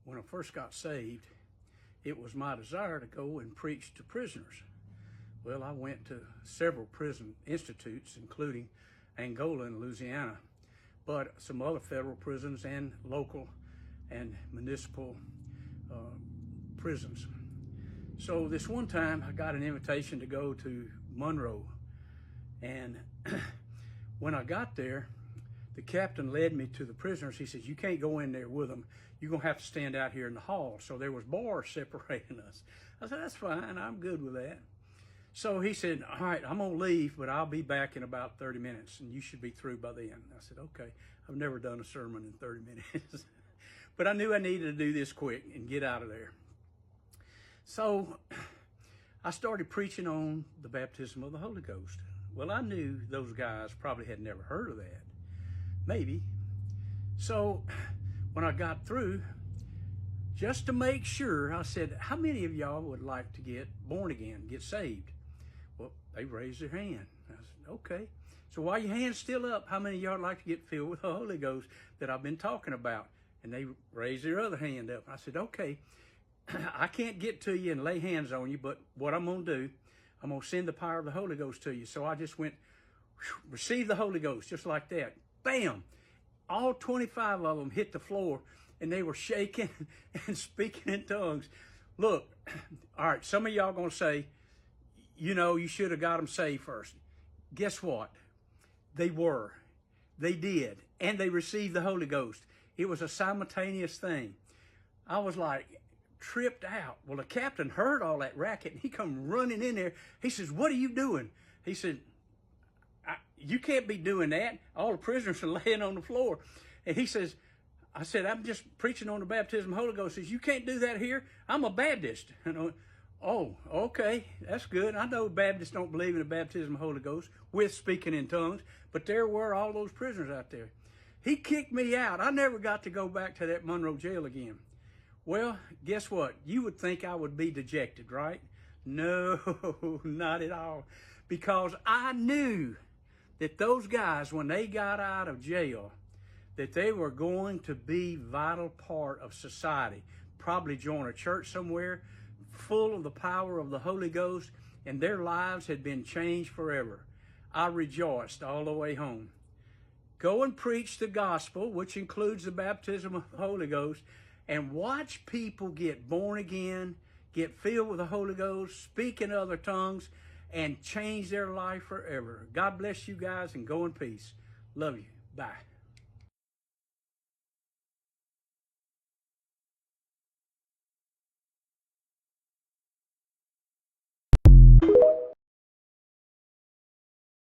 when I first got saved, it was my desire to go and preach to prisoners. Well, I went to several prison institutes, including Angola and Louisiana, but some other federal prisons and local and municipal prisons. So this one time I got an invitation to go to Monroe, and when I got there, the captain led me to the prisoners. He says, "You can't go in there with them. You're going to have to stand out here in the hall." So there was bars separating us. I said, "That's fine. I'm good with that." So he said, "All right, I'm going to leave, but I'll be back in about 30 minutes, and you should be through by then." I said, "Okay." I've never done a sermon in 30 minutes. But I knew I needed to do this quick and get out of there. So I started preaching on the baptism of the Holy Ghost. Well, I knew those guys probably had never heard of that. Maybe. So when I got through, just to make sure, I said, "How many of y'all would like to get born again, get saved?" Well, they raised their hand. I said, "Okay. So while your hand's still up, how many of y'all would like to get filled with the Holy Ghost that I've been talking about?" And they raised their other hand up. I said, "Okay, I can't get to you and lay hands on you, but what I'm going to do, I'm going to send the power of the Holy Ghost to you." So I just went, receive the Holy Ghost, just like that. Bam! All 25 of them hit the floor, and they were shaking and speaking in tongues. Look, all right, some of y'all going to say, you should have got them saved first. Guess what? They were. They did. And they received the Holy Ghost. It was a simultaneous thing. I was like tripped out. Well, the captain heard all that racket, and he come running in there. He says, "What are you doing?" He said, "You can't be doing that. All the prisoners are laying on the floor." And he says, I said, "I'm just preaching on the baptism of the Holy Ghost." He says, "You can't do that here. I'm a Baptist." And I went, "Oh, okay, that's good. I know Baptists don't believe in the baptism of the Holy Ghost with speaking in tongues, but there were all those prisoners out there." He kicked me out. I never got to go back to that Monroe jail again. Well, guess what? You would think I would be dejected, right? No, not at all. Because I knew that those guys, when they got out of jail, that they were going to be vital part of society, probably join a church somewhere, full of the power of the Holy Ghost, and their lives had been changed forever. I rejoiced all the way home. Go and preach the gospel, which includes the baptism of the Holy Ghost, and watch people get born again, get filled with the Holy Ghost, speak in other tongues, and change their life forever. God bless you guys, and go in peace. Love you. Bye.